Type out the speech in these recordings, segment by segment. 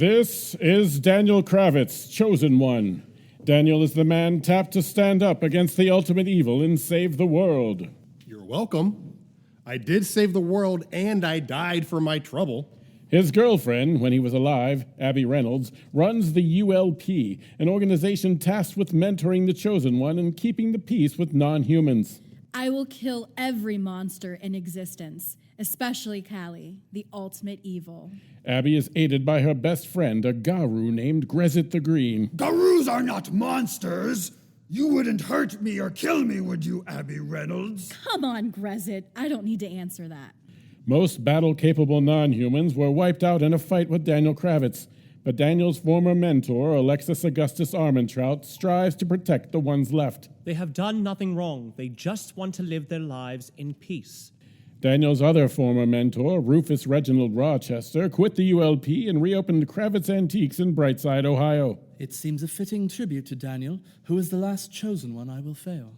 This is Daniel Kravitz, chosen one. Daniel is the man tapped to stand up against the ultimate evil and save the world. You're welcome. I did save the world, and I died for my trouble. His girlfriend, when he was alive, Abby Reynolds, runs the ULP, an organization tasked with mentoring the chosen one and keeping the peace with non-humans. I will kill every monster in existence, especially Callie, the ultimate evil. Abby is aided by her best friend, a Garu named Grezit the Green. Garus are not monsters. You wouldn't hurt me or kill me, would you, Abby Reynolds? Come on, Grezit. I don't need to answer that. Most battle-capable non-humans were wiped out in a fight with Daniel Kravitz, but Daniel's former mentor, Alexis Augustus Armentrout, strives to protect the ones left. They have done nothing wrong. They just want to live their lives in peace. Daniel's other former mentor, Rufus Reginald Rochester, quit the ULP and reopened Kravitz Antiques in Brightside, Ohio. It seems a fitting tribute to Daniel, who is the last chosen one I will fail.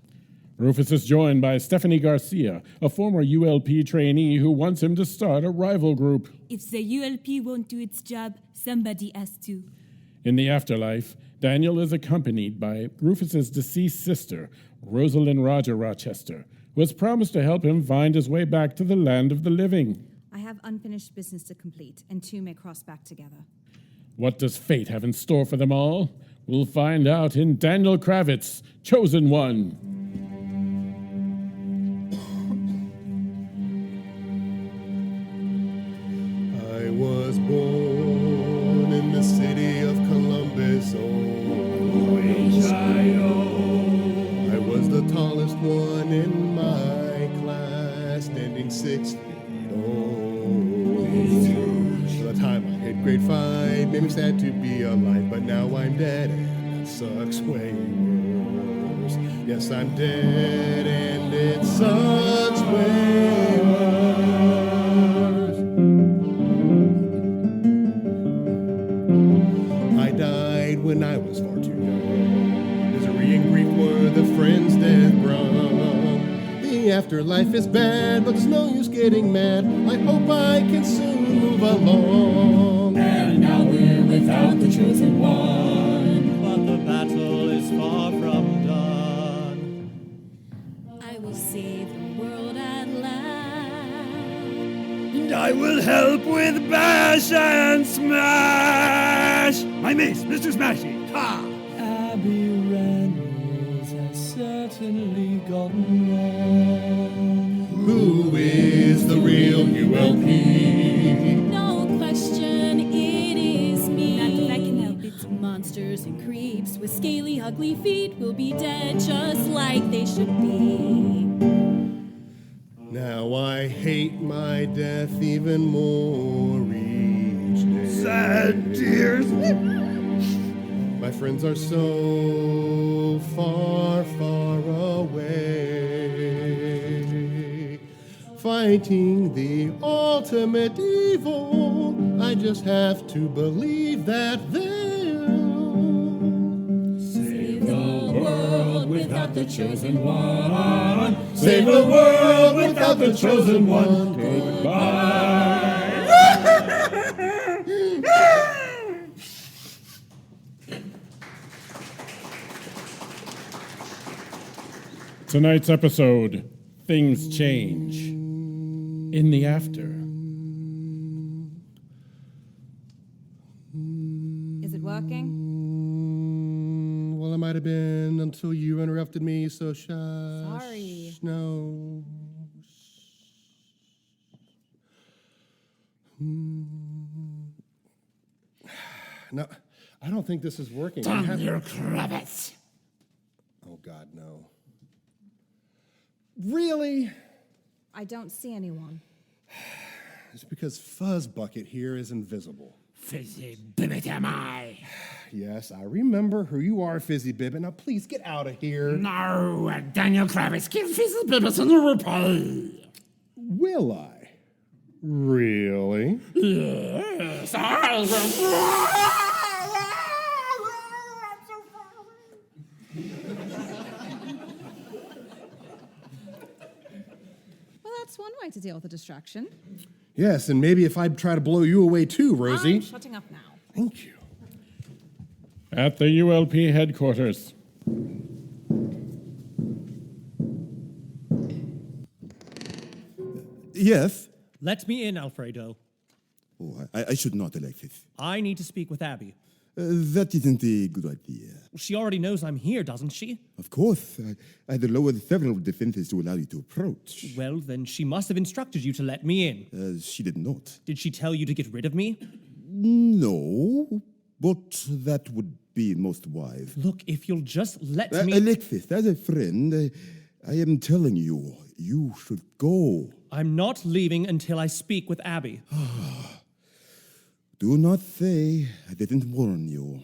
Rufus is joined by Stephanie Garcia, a former ULP trainee who wants him to start a rival group. If the ULP won't do its job, somebody has to. In the afterlife, Daniel is accompanied by Rufus's deceased sister, Rosalyn Rochester, who has promised to help him find his way back to the land of the living. I have unfinished business to complete, and two may cross back together. What does fate have in store for them all? We'll find out in Daniel Kravitz, Chosen One. I was born in the city of Columbus, I was the tallest one in my class, standing 6 feet the time I hit grade 5 made me sad to be alive, but now I'm dead and it sucks way worse. Yes, I'm dead and it sucks way worse. I died when I was far too young. Misery and grief were the friends death brought. The afterlife is bad, but there's no use getting mad. I hope I can soon move along. And now we're without the chosen one, but the battle is far from done. I will save the world at last. And I will help with bash and smash. My mace, Mr. Smashy. Ha! Abby Reynolds has certainly gotten wrong. Who is the real ULP? No question, it is me. Not that I can help it. Monsters and creeps with scaly, ugly feet will be dead just like they should be. Now I hate my death even more each day. Sad tears. My friends are so far, far away, fighting the ultimate evil. I just have to believe that they'll save the world without the chosen one. Save the world without the chosen one. Goodbye. Tonight's episode, Things Change. In the After. Is it working? Well, it might have been until you interrupted me, so shush. Sorry. No. No, I don't think this is working. Daniel Kravitz. Oh, God, no. Really? I don't see anyone. It's because Fuzzbucket here is invisible. Fizzybibbit am I. Yes, I remember who you are, Fizzybibbit. Now, please get out of here. No, Daniel Kravitz, give Fizzybibbit a new reply. Will I? Really? Yes, I will. Well, that's one way to deal with a distraction. Yes, and maybe if I try to blow you away too, Rosie. I'm shutting up now. Thank you. At the ULP headquarters. Yes? Let me in, Alfredo. Oh, I should not, Alexis. I need to speak with Abby. That isn't a good idea. She already knows I'm here, doesn't she? Of course. I had lowered several defenses to allow you to approach. Well, then she must have instructed you to let me in. She did not. Did she tell you to get rid of me? No, but that would be most wise. Look, if you'll just let me... Alexis, as a friend, I am telling you, you should go. I'm not leaving until I speak with Abby. Do not say I didn't warn you.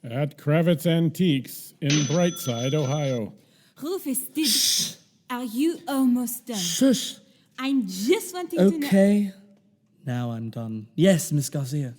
At Kravitz Antiques in Brightside, Ohio. Rufus, are you almost done? Shush. I'm just wanting to know... Okay. Now I'm done. Yes, Miss Garcia.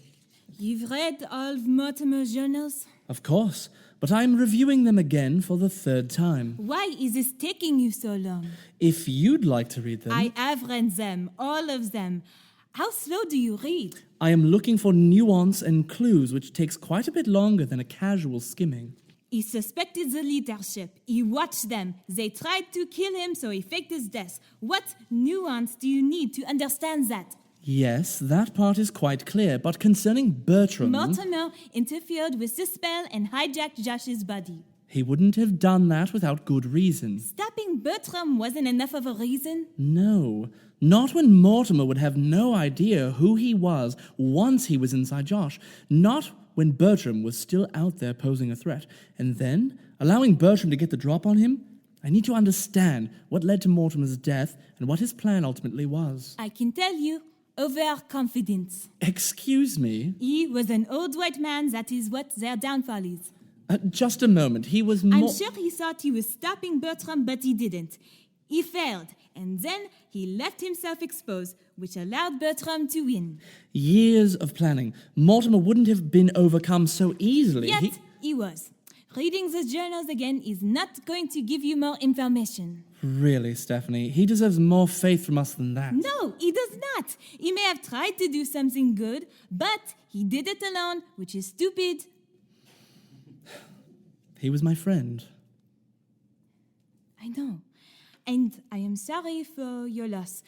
You've read all of Mortimer's journals? Of course. But I'm reviewing them again for the third time. Why is this taking you so long? If you'd like to read them... I have read them, all of them. How slow do you read? I am looking for nuance and clues, which takes quite a bit longer than a casual skimming. He suspected the leadership. He watched them. They tried to kill him, so he faked his death. What nuance do you need to understand that? Yes, that part is quite clear, but concerning Bertram... Mortimer interfered with the spell and hijacked Josh's body. He wouldn't have done that without good reason. Stopping Bertram wasn't enough of a reason? No, not when Mortimer would have no idea who he was once he was inside Josh. Not when Bertram was still out there posing a threat. And then, allowing Bertram to get the drop on him? I need to understand what led to Mortimer's death and what his plan ultimately was. I can tell you, overconfidence. Excuse me? He was an old white man, that is what their downfall is. Just a moment, he was I'm sure he thought he was stopping Bertram, but he didn't. He failed, and then he left himself exposed, which allowed Bertram to win. Years of planning. Mortimer wouldn't have been overcome so easily. Yet he was. Reading the journals again is not going to give you more information. Really, Stephanie, he deserves more faith from us than that. No, he does not. He may have tried to do something good, but he did it alone, which is stupid. He was my friend. I know. And I am sorry for your loss.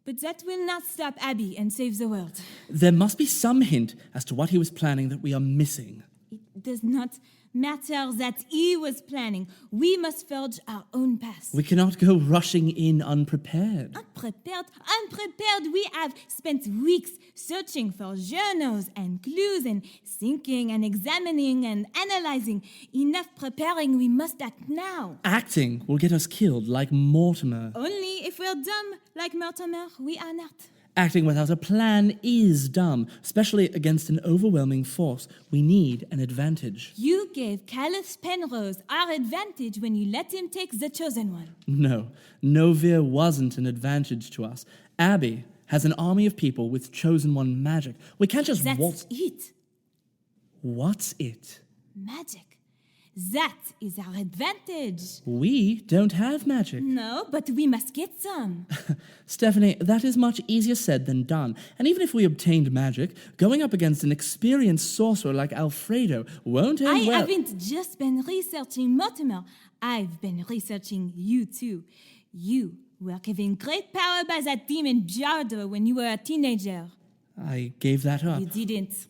But that will not stop Abby and save the world. There must be some hint as to what he was planning that we are missing. It does not matter that he was planning. We must forge our own path. We cannot go rushing in unprepared. Unprepared? Unprepared? We have spent weeks searching for journals and clues and thinking and examining and analyzing. Enough preparing, we must act now. Acting will get us killed like Mortimer. Only if we're dumb like Mortimer, we are not. Acting without a plan is dumb, especially against an overwhelming force. We need an advantage. You gave Callus Penrose our advantage when you let him take the Chosen One. No, Novir wasn't an advantage to us. Abby has an army of people with Chosen One magic. We can't just That's it. What's it? Magic. That is our advantage. We don't have magic. No, but we must get some. Stephanie, that is much easier said than done. And even if we obtained magic, going up against an experienced sorcerer like Alfredo won't end well. I haven't just been researching Mortimer. I've been researching you too. You were given great power by that demon Biardo when you were a teenager. I gave that up. You didn't.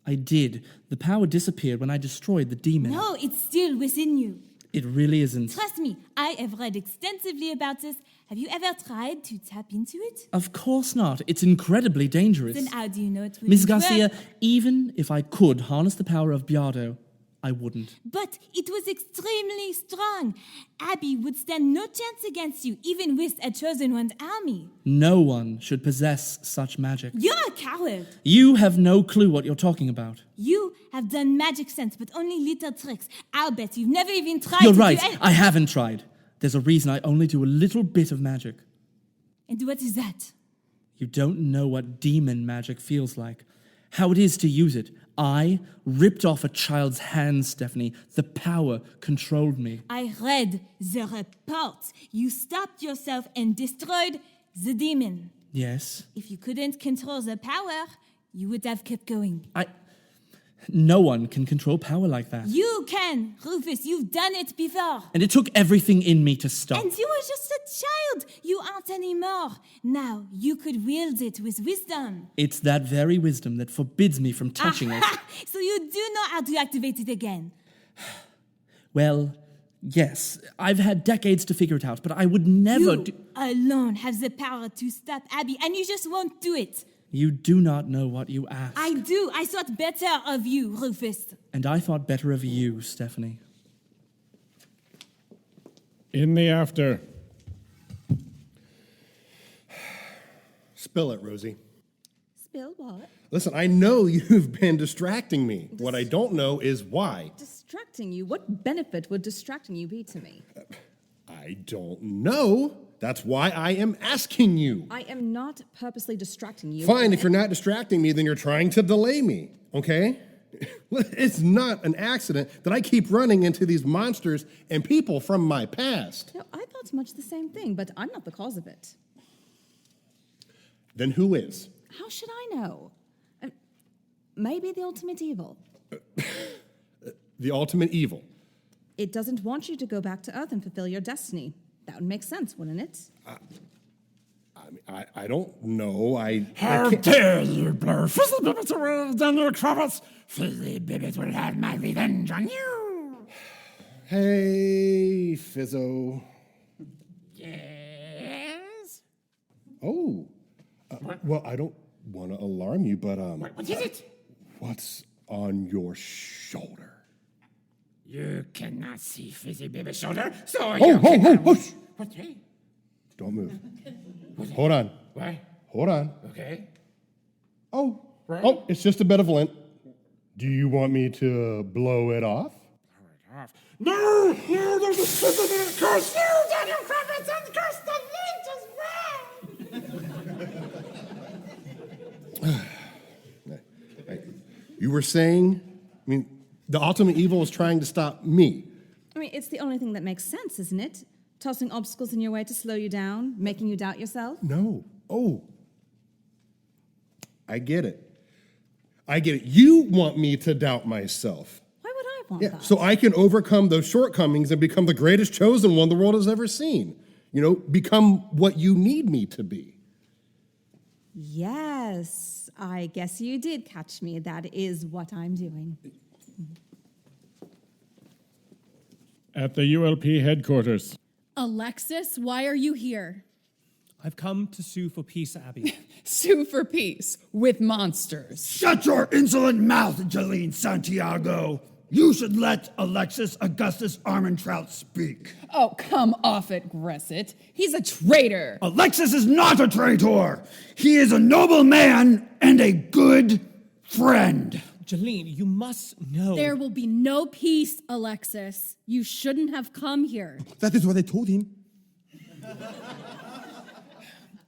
I did. The power disappeared when I destroyed the demon. No, it's still within you. It really isn't. Trust me, I have read extensively about this. Have you ever tried to tap into it? Of course not. It's incredibly dangerous. Then how do you know it will Miss Garcia, even if I could harness the power of Biardo, I wouldn't. But it was extremely strong. Abby would stand no chance against you, even with a Chosen One's army. No one should possess such magic. You're a coward. You have no clue what you're talking about. You have done magic sense, but only little tricks. I'll bet you've never even tried You're to right. do I haven't tried. There's a reason I only do a little bit of magic. And what is that? You don't know what demon magic feels like. How it is to use it. I ripped off a child's hands, Stephanie. The power controlled me. I read the reports. You stopped yourself and destroyed the demon. Yes? If you couldn't control the power, you would have kept going. No one can control power like that. You can! Rufus, you've done it before. And it took everything in me to stop. And you were just a child. You aren't anymore. Now, you could wield it with wisdom. It's that very wisdom that forbids me from touching it. So you do know how to activate it again. Well, yes, I've had decades to figure it out, but I would never You alone have the power to stop Abby, and you just won't do it. You do not know what you ask. I do. I thought better of you, Rufus. And I thought better of you, Stephanie. In the after. Spill it, Rosie. Spill what? Listen, I know you've been distracting me. What I don't know is why. Distracting you? What benefit would distracting you be to me? I don't know. That's why I am asking you. I am not purposely distracting you. Fine, if you're not distracting me, then you're trying to delay me, okay? It's not an accident that I keep running into these monsters and people from my past. No, I thought much the same thing, but I'm not the cause of it. Then who is? How should I know? Maybe the ultimate evil. The ultimate evil. It doesn't want you to go back to Earth and fulfill your destiny. That would make sense, wouldn't it? I don't know. How dare you blur Fizzybibbit around Daniel Kravitz? Fizzybibbit will have my revenge on you. Hey, Fizzo. Yes? Oh. Well, I don't want to alarm you, but What is it? what's on your shoulder? You cannot see Fizzybibbit's shoulder, so you Hush! What? Hey? Don't move. Hold on. What? Hold on. Okay. Oh. Right. Oh, it's just a bit of lint. Do you want me to blow it off? No! No, there's a Fizzybibbit curse! No, Daniel Kravitz and curse the lint as well! You were saying, the ultimate evil is trying to stop me. I mean, it's the only thing that makes sense, isn't it? Tossing obstacles in your way to slow you down, making you doubt yourself? No. Oh. I get it. You want me to doubt myself. Why would I want that? So I can overcome those shortcomings and become the greatest chosen one the world has ever seen. Become what you need me to be. Yes, I guess you did catch me. That is what I'm doing. At the ULP headquarters. Alexis, why are you here? I've come to sue for peace, Abby. Sue for peace with monsters. Shut your insolent mouth, Jeleen Santiago. You should let Alexis Augustus Armentrout speak. Oh, come off it, Grezit. He's a traitor. Alexis is not a traitor. He is a noble man and a good friend. Jeleen, you must know. There will be no peace, Alexis. You shouldn't have come here. That is what I told him.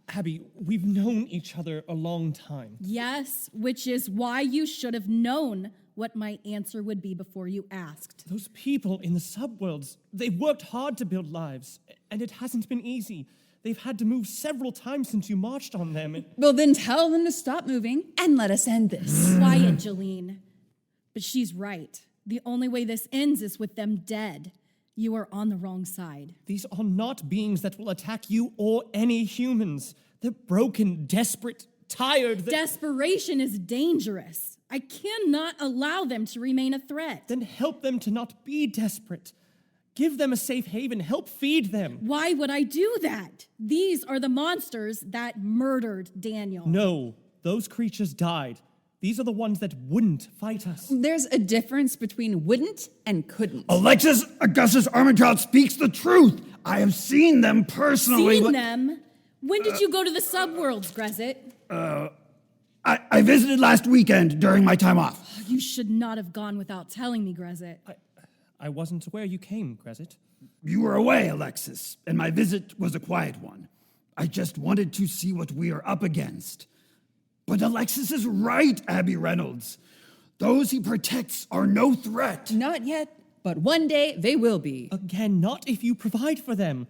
Abby, we've known each other a long time. Yes, which is why you should have known what my answer would be before you asked. Those people in the subworlds, they've worked hard to build lives, and it hasn't been easy. They've had to move several times since you marched on them. Well, then tell them to stop moving and let us end this. Quiet, Jeleen. But she's right. The only way this ends is with them dead. You are on the wrong side. These are not beings that will attack you or any humans. They're broken, desperate, tired. Desperation is dangerous. I cannot allow them to remain a threat. Then help them to not be desperate. Give them a safe haven. Help feed them. Why would I do that? These are the monsters that murdered Daniel. No, those creatures died. These are the ones that wouldn't fight us. There's a difference between wouldn't and couldn't. Alexis Augustus Armentrout speaks the truth. I have seen them personally. Seen them? When did you go to the subworlds, Grezit? I visited last weekend during my time off. You should not have gone without telling me, Grezit. I wasn't aware you came, Grezit. You were away, Alexis, and my visit was a quiet one. I just wanted to see what we are up against. But Alexis is right, Abby Reynolds. Those he protects are no threat. Not yet, but one day they will be. Again, not if you provide for them.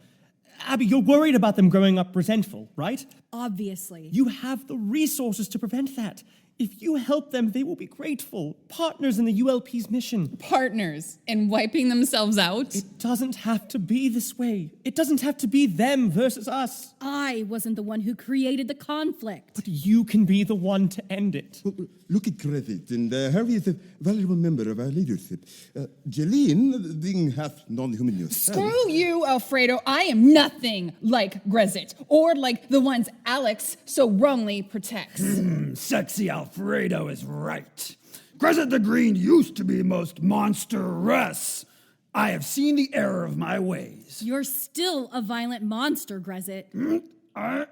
Abby, you're worried about them growing up resentful, right? Obviously. You have the resources to prevent that. If you help them, they will be grateful. Partners in the ULP's mission. Partners in wiping themselves out? It doesn't have to be this way. It doesn't have to be them versus us. I wasn't the one who created the conflict. But you can be the one to end it. Look at Kravitz, and Harry is a valuable member of our leadership. Jeleen, being half non-human yourself. Screw you, Alfredo. I am nothing like Grezit, or like the ones Alex so wrongly protects. Sexy Alfredo is right. Grezit the Green used to be most monstrous. I have seen the error of my ways. You're still a violent monster, Grezit. I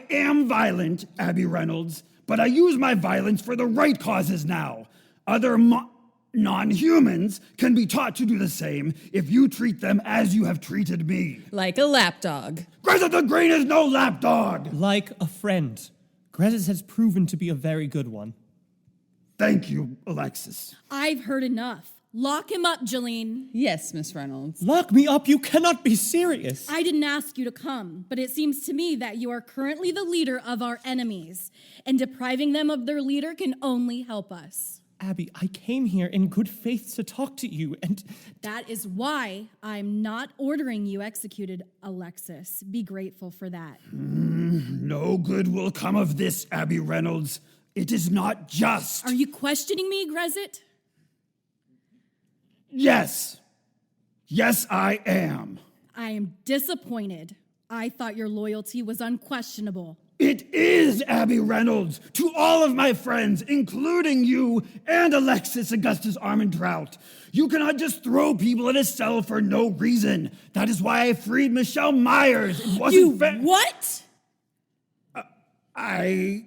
am violent, Abby Reynolds, but I use my violence for the right causes now. Other non-humans can be taught to do the same if you treat them as you have treated me. Like a lapdog. Grezit the Green is no lapdog! Like a friend. Grezit has proven to be a very good one. Thank you, Alexis. I've heard enough. Lock him up, Jeleen. Yes, Miss Reynolds. Lock me up? You cannot be serious. I didn't ask you to come, but it seems to me that you are currently the leader of our enemies, and depriving them of their leader can only help us. Abby, I came here in good faith to talk to you, and... That is why I'm not ordering you executed, Alexis. Be grateful for that. No good will come of this, Abby Reynolds. It is not just. Are you questioning me, Grezit? Yes. Yes, I am. I am disappointed. I thought your loyalty was unquestionable. It is, Abby Reynolds, to all of my friends, including you and Alexis Augustus Armentrout. You cannot just throw people in a cell for no reason. That is why I freed Michelle Myers. It wasn't fair. What? I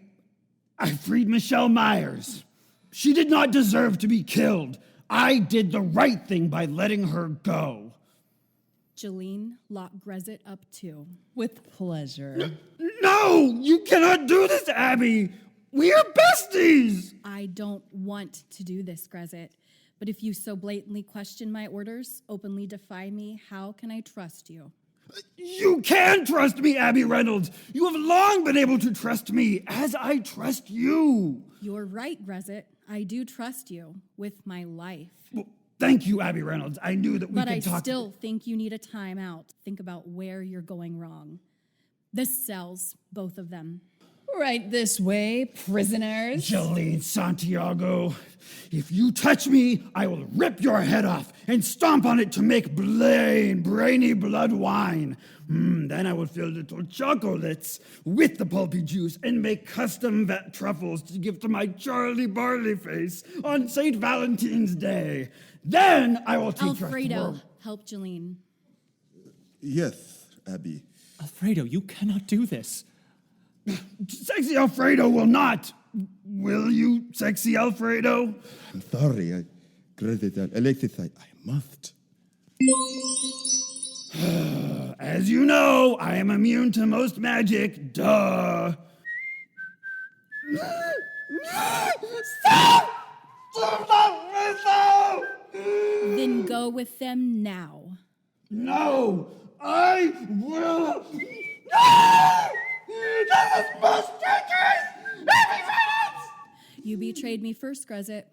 freed Michelle Myers. She did not deserve to be killed. I did the right thing by letting her go. Jeleen, lock Grezit up too. With pleasure. No! You cannot do this, Abby! We are besties! I don't want to do this, Grezit. But if you so blatantly question my orders, openly defy me, how can I trust you? You can trust me, Abby Reynolds! You have long been able to trust me, as I trust you! You're right, Grezit. I do trust you with my life. Well, thank you, Abby Reynolds. I knew that we But could I talk. still think you need a timeout. Think about where you're going wrong. The cells, both of them. Right this way, prisoners. Jeleen, Santiago, if you touch me, I will rip your head off and stomp on it to make brainy blood wine. Then I will fill little chocolates with the pulpy juice and make custom truffles to give to my Charlie Barley face on St. Valentine's Day. Then I will teach Alfredo, help Jeleen. Yes, Abby. Alfredo, you cannot do this. Sexy Alfredo will not. Will you, sexy Alfredo? I'm sorry, Alexis, I must. As you know, I am immune to most magic. Duh. Stop! Stop! Then go with them now. No! I will... No! This is most treacherous! Abby Reynolds! You betrayed me first, Grezit.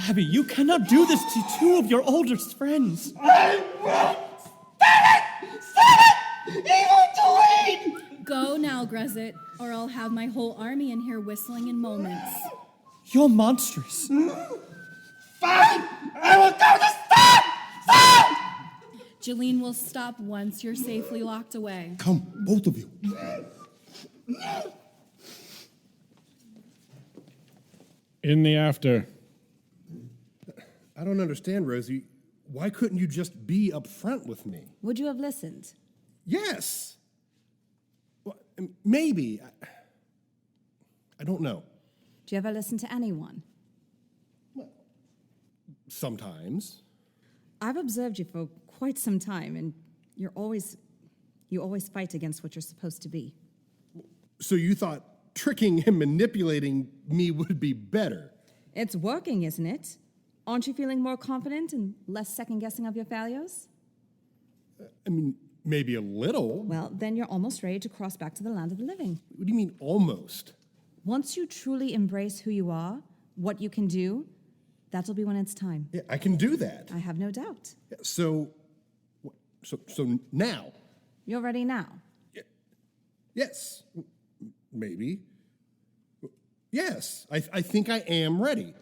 Abby, you cannot do this to two of your oldest friends. I will... Stop it! Stop it! Evil Jeleen! Go now, Grezit, or I'll have my whole army in here whistling in moments. You're monstrous. Fine! I will go to stop! Stop! Jeleen will stop once you're safely locked away. Come, both of you. In the after. I don't understand, Rosie. Why couldn't you just be upfront with me? Would you have listened? Yes. Well, maybe. I don't know. Do you ever listen to anyone? Sometimes. I've observed you for quite some time, and you always fight against what you're supposed to be. So you thought tricking and manipulating me would be better? It's working, isn't it? Aren't you feeling more confident and less second-guessing of your failures? I mean, maybe a little. Well, then you're almost ready to cross back to the land of the living. What do you mean, almost? Once you truly embrace who you are, what you can do, that'll be when it's time. Yeah, I can do that. I have no doubt. Yeah, so now? You're ready now. Yes, maybe. Yes, I think I am ready.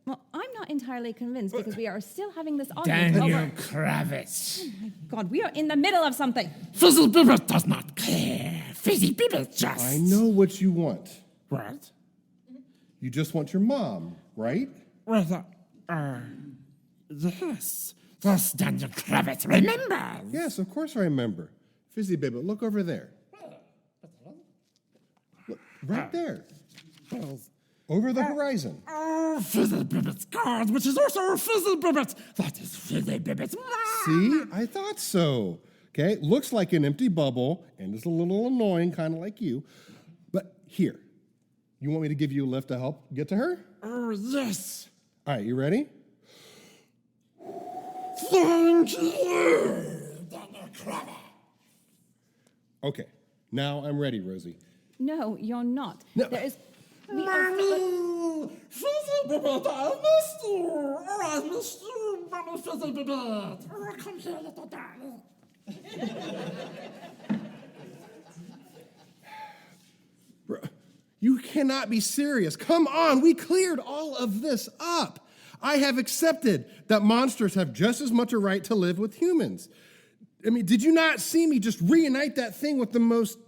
Well, I'm not entirely convinced because we are still having this argument over... Kravitz. Oh my God, we are in the middle of something. Fizzybibbit does not care. Fizzybibbit just... I know what you want. What? You just want your mom, right? Yes. Yes, Daniel Kravitz, remember? Yes, of course I remember. Fizzybibbit, look over there. Look, right there. Over the horizon. Oh, Fizzybibbit's card, which is also a Fizzybibbit. That is Fizzybibbit's mom. See? I thought so. Okay, looks like an empty bubble, and it's a little annoying, kind of like you. But here, you want me to give you a lift to help get to her? Oh, yes. All right, you ready? Thank you, Daniel Kravitz. Okay, now I'm ready, Rosie. No, you're not. No. There is... Mommy! Fizzybibbit, I missed you! Oh, I missed you, Mommy Fizzybibbit! Oh, come here, little darling. You cannot be serious. Come on, we cleared all of this up. I have accepted that monsters have just as much a right to live with humans. I mean, did you not see me just reunite that thing with the most...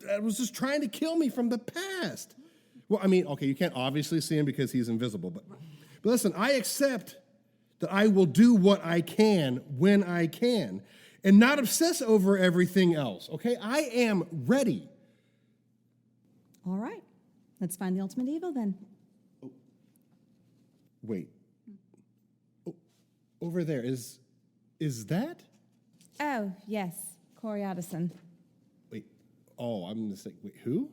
that was just trying to kill me from the past? Well, I mean, okay, you can't obviously see him because he's invisible, but listen, I accept that I will do what I can when I can and not obsess over everything else, okay? I am ready. All right. Let's find the ultimate evil then. Oh. Wait. Oh, over there, is that? Oh, yes. Cowardice. Wait, oh, I'm mistaken. Wait, who?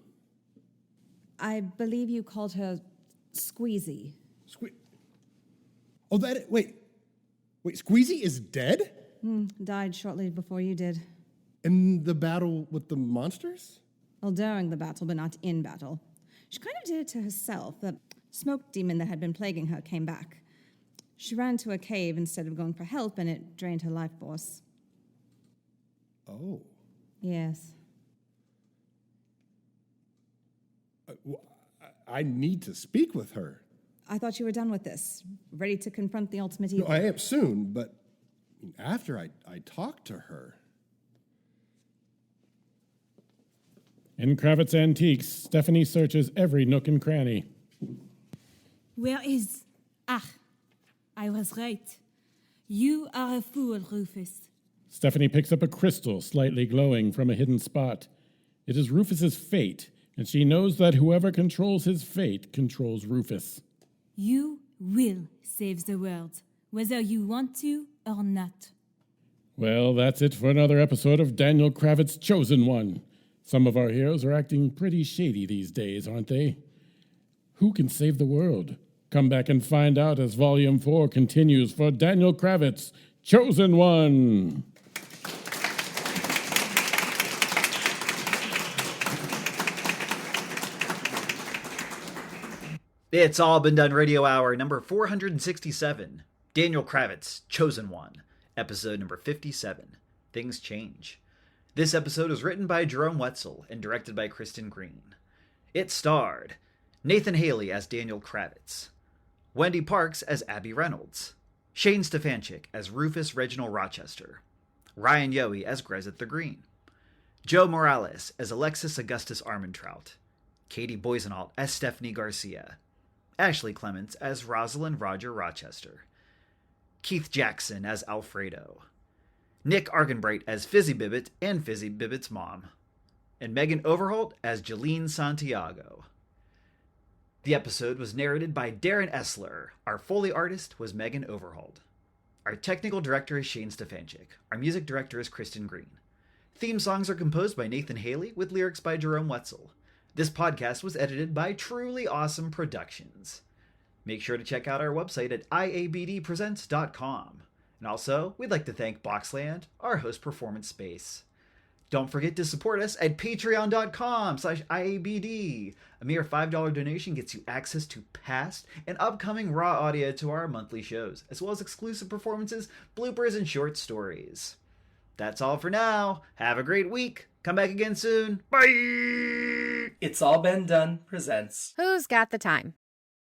I believe you called her Squeezy. Oh, wait, Squeezy is dead? Died shortly before you did. In the battle with the monsters? Well, during the battle, but not in battle. She kind of did it to herself. The smoke demon that had been plaguing her came back. She ran to a cave instead of going for help, and it drained her life force. Oh. Yes. I need to speak with her. I thought you were done with this, ready to confront the ultimate No, evil. I am soon, but after I talk to her. In Kravitz Antiques, Stephanie searches every nook and cranny. Where is... Ah, I was right. You are a fool, Rufus. Stephanie picks up a crystal slightly glowing from a hidden spot. It is Rufus's fate, and she knows that whoever controls his fate controls Rufus. You will save the world, whether you want to or not. Well, that's it for another episode of Daniel Kravitz's Chosen One. Some of our heroes are acting pretty shady these days, aren't they? Who can save the world? Come back and find out as Volume 4 continues for Daniel Kravitz's Chosen One. It's All Been Done Radio Hour number 467. Daniel Kravitz, Chosen One. Episode number 57. Things Change. This episode was written by Jerome Wetzel and directed by Kristen Green. It starred Nathan Haley as Daniel Kravitz, Wendy Parks as Abby Reynolds, Shane Stefanchik as Rufus Reginald Rochester, Ryan Yohe as Grezit the Green, Joe Morales as Alexis Augustus Armentrout, Katie Boissoneault as Stephanie Garcia, Ashley Clements as Rosalyn Roger Rochester, Keith Jackson as Alfredo, Nick Arganbright as Fizzybibbit and Fizzybibbit's mom, and Megan Overholt as Jeleen Santiago. The episode was narrated by Darren Esler. Our Foley artist was Megan Overholt. Our technical director is Shane Stefanchik. Our music director is Kristen Green. Theme songs are composed by Nathan Haley with lyrics by Jerome Wetzel. This podcast was edited by Truly Awesome Productions. Make sure to check out our website at iabdpresents.com. And also, we'd like to thank Boxland, our host performance space. Don't forget to support us at patreon.com/IABD. A mere $5 donation gets you access to past and upcoming raw audio to our monthly shows, as well as exclusive performances, bloopers, and short stories. That's all for now. Have a great week. Come back again soon. Bye! It's All Been Done presents Who's Got the Time?